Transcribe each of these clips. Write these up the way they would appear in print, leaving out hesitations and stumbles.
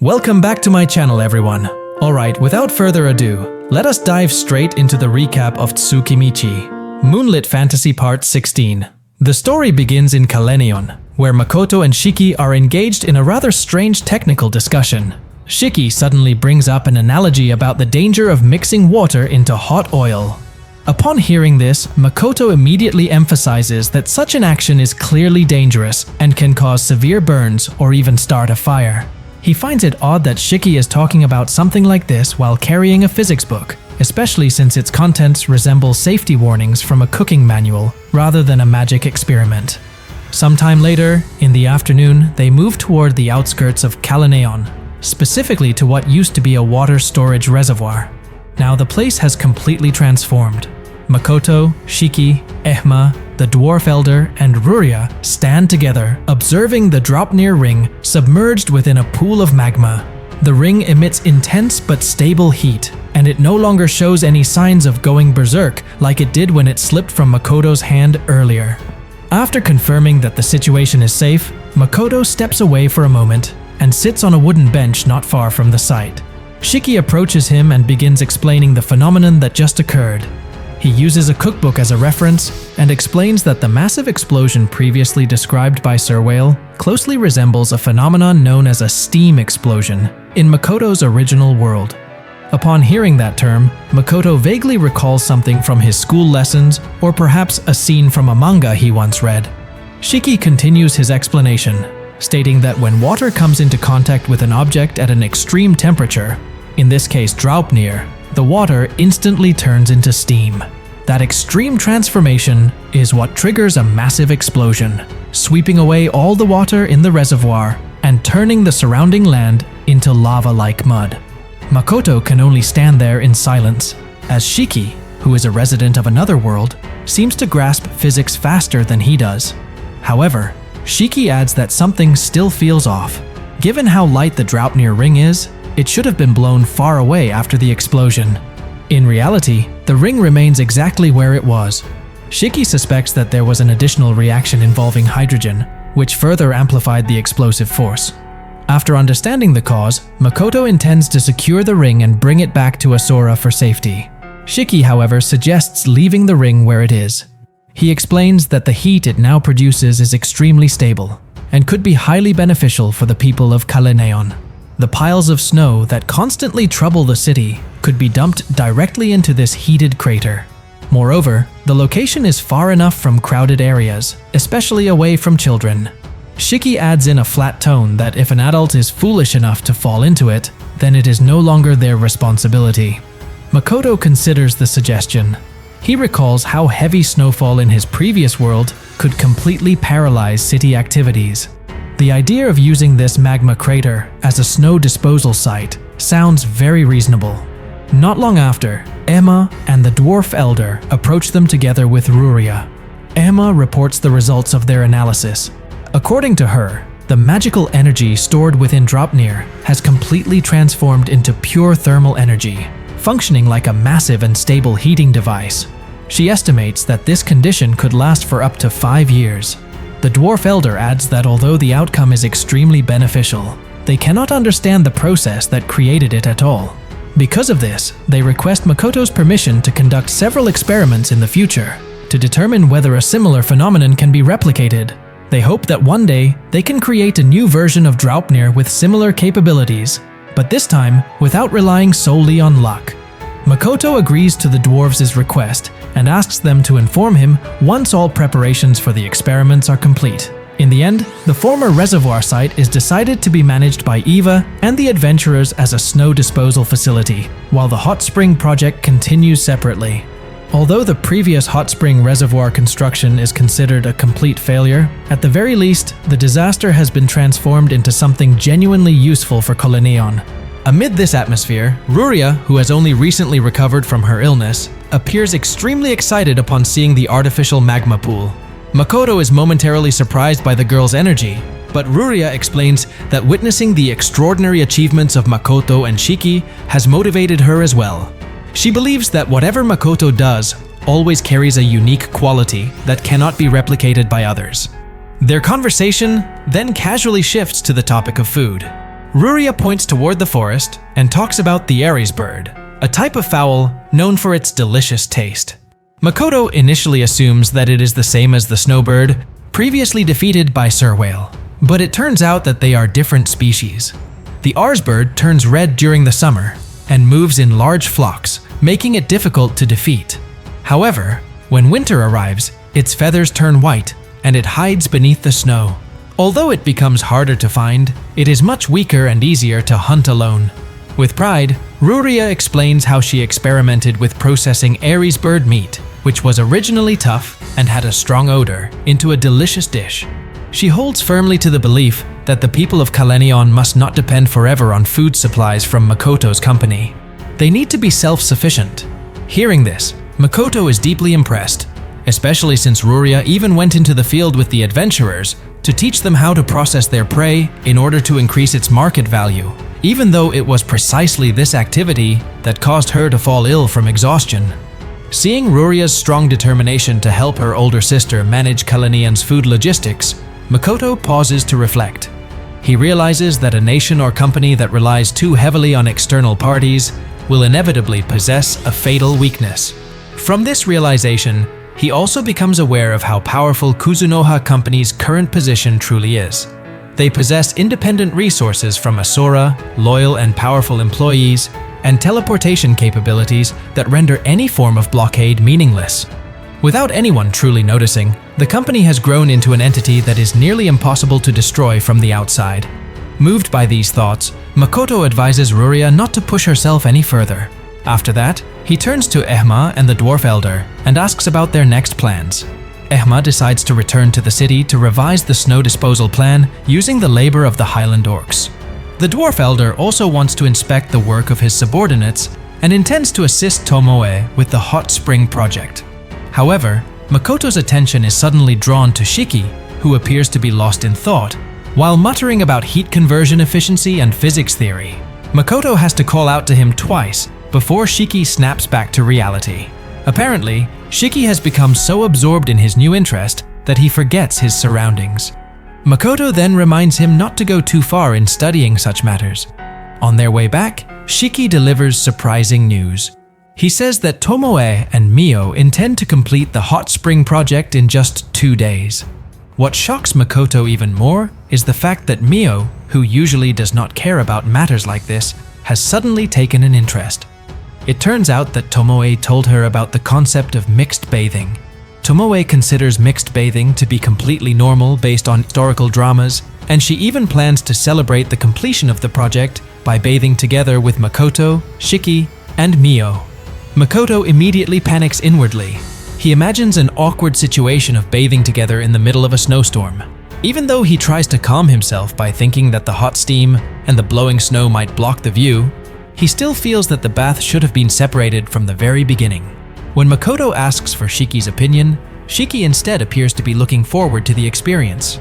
Welcome back to my channel, everyone. Alright, without further ado, let us dive straight into the recap of Tsukimichi, Moonlit Fantasy Part 16. The story begins in Kaleneon, where Makoto and Shiki are engaged in a rather strange technical discussion. Shiki suddenly brings up an analogy about the danger of mixing water into hot oil. Upon hearing this, Makoto immediately emphasizes that such an action is clearly dangerous and can cause severe burns or even start a fire. He finds it odd that Shiki is talking about something like this while carrying a physics book, especially since its contents resemble safety warnings from a cooking manual rather than a magic experiment. Sometime later, in the afternoon, they move toward the outskirts of Kaleneon, specifically to what used to be a water storage reservoir. Now the place has completely transformed. Makoto, Shiki, Ehma, the Dwarf Elder, and Ruria stand together, observing the Draupnir ring submerged within a pool of magma. The ring emits intense but stable heat, and it no longer shows any signs of going berserk like it did when it slipped from Makoto's hand earlier. After confirming that the situation is safe, Makoto steps away for a moment and sits on a wooden bench not far from the site. Shiki approaches him and begins explaining the phenomenon that just occurred. He uses a cookbook as a reference and explains that the massive explosion previously described by Sir Whale closely resembles a phenomenon known as a steam explosion in Makoto's original world. Upon hearing that term, Makoto vaguely recalls something from his school lessons or perhaps a scene from a manga he once read. Shiki continues his explanation, stating that when water comes into contact with an object at an extreme temperature, in this case Draupnir, the water instantly turns into steam. That extreme transformation is what triggers a massive explosion, sweeping away all the water in the reservoir and turning the surrounding land into lava-like mud. Makoto can only stand there in silence, as Shiki, who is a resident of another world, seems to grasp physics faster than he does. However, Shiki adds that something still feels off. Given how light the Draupnir ring is, it should have been blown far away after the explosion. In reality, the ring remains exactly where it was. Shiki suspects that there was an additional reaction involving hydrogen, which further amplified the explosive force. After understanding the cause, Makoto intends to secure the ring and bring it back to Asura for safety. Shiki, however, suggests leaving the ring where it is. He explains that the heat it now produces is extremely stable and could be highly beneficial for the people of Kaleneon. The piles of snow that constantly trouble the city could be dumped directly into this heated crater. Moreover, the location is far enough from crowded areas, especially away from children. Shiki adds in a flat tone that if an adult is foolish enough to fall into it, then it is no longer their responsibility. Makoto considers the suggestion. He recalls how heavy snowfall in his previous world could completely paralyze city activities. The idea of using this magma crater as a snow disposal site sounds very reasonable. Not long after, Emma and the Dwarf Elder approach them together with Ruria. Emma reports the results of their analysis. According to her, the magical energy stored within Draupnir has completely transformed into pure thermal energy, functioning like a massive and stable heating device. She estimates that this condition could last for up to 5 years. The Dwarf Elder adds that although the outcome is extremely beneficial, they cannot understand the process that created it at all. Because of this, they request Makoto's permission to conduct several experiments in the future to determine whether a similar phenomenon can be replicated. They hope that one day they can create a new version of Draupnir with similar capabilities, but this time without relying solely on luck. Makoto agrees to the dwarves' request and asks them to inform him once all preparations for the experiments are complete. In the end, the former reservoir site is decided to be managed by Eva and the adventurers as a snow disposal facility, while the hot spring project continues separately. Although the previous hot spring reservoir construction is considered a complete failure, at the very least, the disaster has been transformed into something genuinely useful for Kaleneon. Amid this atmosphere, Ruria, who has only recently recovered from her illness, appears extremely excited upon seeing the artificial magma pool. Makoto is momentarily surprised by the girl's energy, but Ruria explains that witnessing the extraordinary achievements of Makoto and Shiki has motivated her as well. She believes that whatever Makoto does always carries a unique quality that cannot be replicated by others. Their conversation then casually shifts to the topic of food. Ruria points toward the forest and talks about the Aries bird, a type of fowl known for its delicious taste. Makoto initially assumes that it is the same as the snowbird, previously defeated by Surwhale, but it turns out that they are different species. The Aries bird turns red during the summer and moves in large flocks, making it difficult to defeat. However, when winter arrives, its feathers turn white and it hides beneath the snow. Although it becomes harder to find, it is much weaker and easier to hunt alone. With pride, Ruria explains how she experimented with processing Aries bird meat, which was originally tough and had a strong odor, into a delicious dish. She holds firmly to the belief that the people of Kaleneon must not depend forever on food supplies from Makoto's company. They need to be self-sufficient. Hearing this, Makoto is deeply impressed, especially since Ruria even went into the field with the adventurers to teach them how to process their prey in order to increase its market value, even though it was precisely this activity that caused her to fall ill from exhaustion. Seeing Ruria's strong determination to help her older sister manage Kaleneon's food logistics, Makoto pauses to reflect. He realizes that a nation or company that relies too heavily on external parties will inevitably possess a fatal weakness. From this realization, he also becomes aware of how powerful Kuzunoha Company's current position truly is. They possess independent resources from Asura, loyal and powerful employees, and teleportation capabilities that render any form of blockade meaningless. Without anyone truly noticing, the company has grown into an entity that is nearly impossible to destroy from the outside. Moved by these thoughts, Makoto advises Ruria not to push herself any further. After that, he turns to Ehma and the Dwarf Elder and asks about their next plans. Ehma decides to return to the city to revise the snow disposal plan using the labor of the Highland Orcs. The Dwarf Elder also wants to inspect the work of his subordinates and intends to assist Tomoe with the hot spring project. However, Makoto's attention is suddenly drawn to Shiki, who appears to be lost in thought, while muttering about heat conversion efficiency and physics theory. Makoto has to call out to him twice before Shiki snaps back to reality. Apparently, Shiki has become so absorbed in his new interest that he forgets his surroundings. Makoto then reminds him not to go too far in studying such matters. On their way back, Shiki delivers surprising news. He says that Tomoe and Mio intend to complete the hot spring project in just 2 days. What shocks Makoto even more is the fact that Mio, who usually does not care about matters like this, has suddenly taken an interest. It turns out that Tomoe told her about the concept of mixed bathing. Tomoe considers mixed bathing to be completely normal based on historical dramas, and she even plans to celebrate the completion of the project by bathing together with Makoto, Shiki, and Mio. Makoto immediately panics inwardly. He imagines an awkward situation of bathing together in the middle of a snowstorm. Even though he tries to calm himself by thinking that the hot steam and the blowing snow might block the view, he still feels that the bath should have been separated from the very beginning. When Makoto asks for Shiki's opinion, Shiki instead appears to be looking forward to the experience.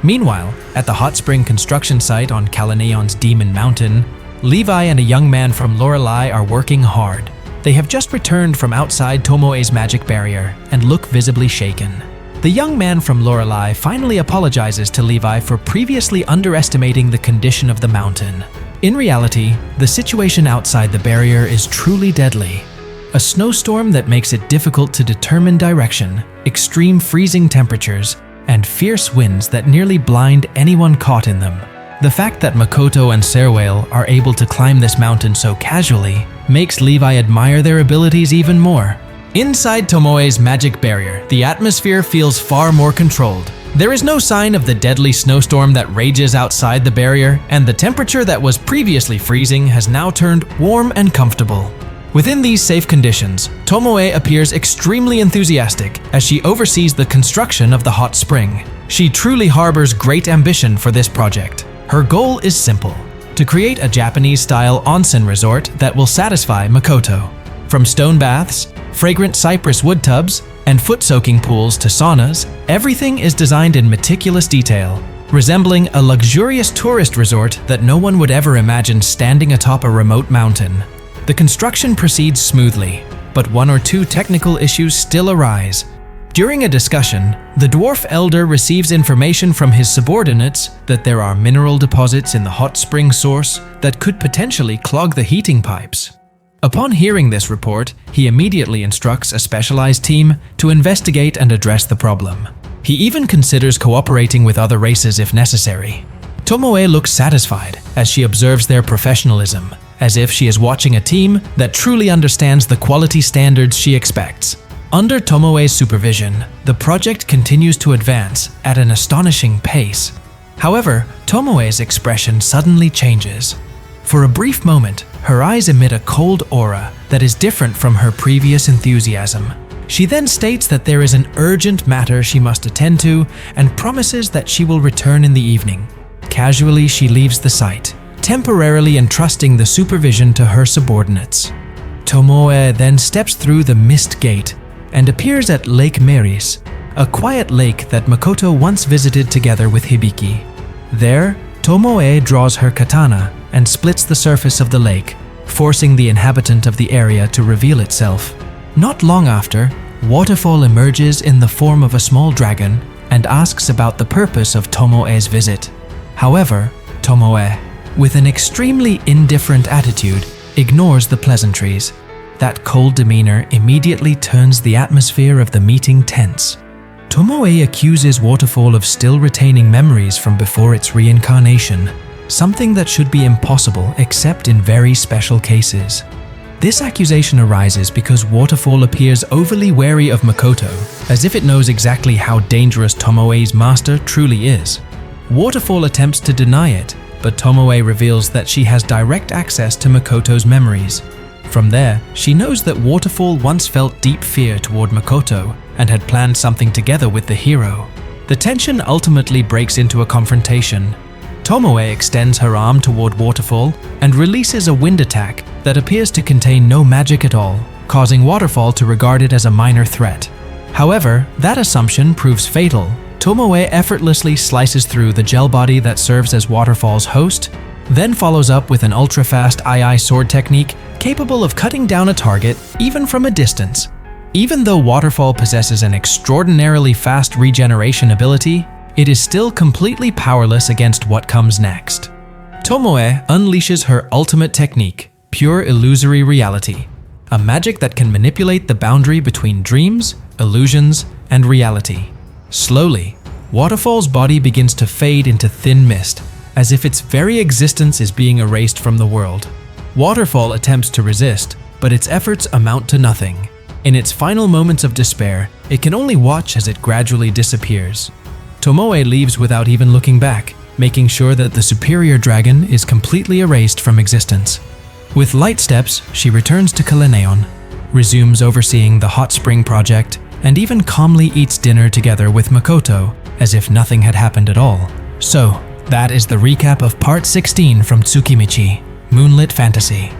Meanwhile, at the hot spring construction site on Kaleneon's Demon Mountain, Levi and a young man from Lorelei are working hard. They have just returned from outside Tomoe's magic barrier and look visibly shaken. The young man from Lorelei finally apologizes to Levi for previously underestimating the condition of the mountain. In reality, the situation outside the barrier is truly deadly. A snowstorm that makes it difficult to determine direction, extreme freezing temperatures, and fierce winds that nearly blind anyone caught in them. The fact that Makoto and Surwhale are able to climb this mountain so casually makes Levi admire their abilities even more. Inside Tomoe's magic barrier, the atmosphere feels far more controlled. There is no sign of the deadly snowstorm that rages outside the barrier, and the temperature that was previously freezing has now turned warm and comfortable. Within these safe conditions, Tomoe appears extremely enthusiastic as she oversees the construction of the hot spring. She truly harbors great ambition for this project. Her goal is simple: to create a Japanese-style onsen resort that will satisfy Makoto. From stone baths, fragrant cypress wood tubs, and foot-soaking pools to saunas, everything is designed in meticulous detail, resembling a luxurious tourist resort that no one would ever imagine standing atop a remote mountain. The construction proceeds smoothly, but 1 or 2 technical issues still arise. During a discussion, the dwarf elder receives information from his subordinates that there are mineral deposits in the hot spring source that could potentially clog the heating pipes. Upon hearing this report, he immediately instructs a specialized team to investigate and address the problem. He even considers cooperating with other races if necessary. Tomoe looks satisfied as she observes their professionalism, as if she is watching a team that truly understands the quality standards she expects. Under Tomoe's supervision, the project continues to advance at an astonishing pace. However, Tomoe's expression suddenly changes. For a brief moment, her eyes emit a cold aura that is different from her previous enthusiasm. She then states that there is an urgent matter she must attend to and promises that she will return in the evening. Casually, she leaves the site, temporarily entrusting the supervision to her subordinates. Tomoe then steps through the mist gate and appears at Lake Meris, a quiet lake that Makoto once visited together with Hibiki. There, Tomoe draws her katana and splits the surface of the lake, forcing the inhabitant of the area to reveal itself. Not long after, Waterfall emerges in the form of a small dragon and asks about the purpose of Tomoe's visit. However, Tomoe, with an extremely indifferent attitude, ignores the pleasantries. That cold demeanor immediately turns the atmosphere of the meeting tense. Tomoe accuses Waterfall of still retaining memories from before its reincarnation, something that should be impossible except in very special cases. This accusation arises because Waterfall appears overly wary of Makoto, as if it knows exactly how dangerous Tomoe's master truly is. Waterfall attempts to deny it, but Tomoe reveals that she has direct access to Makoto's memories. From there, she knows that Waterfall once felt deep fear toward Makoto and had planned something together with the hero. The tension ultimately breaks into a confrontation. Tomoe extends her arm toward Waterfall and releases a wind attack that appears to contain no magic at all, causing Waterfall to regard it as a minor threat. However, that assumption proves fatal. Tomoe effortlessly slices through the gel body that serves as Waterfall's host, then follows up with an ultra-fast II sword technique capable of cutting down a target even from a distance. Even though Waterfall possesses an extraordinarily fast regeneration ability, it is still completely powerless against what comes next. Tomoe unleashes her ultimate technique, Pure Illusory Reality, a magic that can manipulate the boundary between dreams, illusions, and reality. Slowly, Waterfall's body begins to fade into thin mist, as if its very existence is being erased from the world. Waterfall attempts to resist, but its efforts amount to nothing. In its final moments of despair, it can only watch as it gradually disappears. Tomoe leaves without even looking back, making sure that the superior dragon is completely erased from existence. With light steps, she returns to Kaleneon, resumes overseeing the hot spring project, and even calmly eats dinner together with Makoto, as if nothing had happened at all. So, that is the recap of Part 16 from Tsukimichi, Moonlit Fantasy.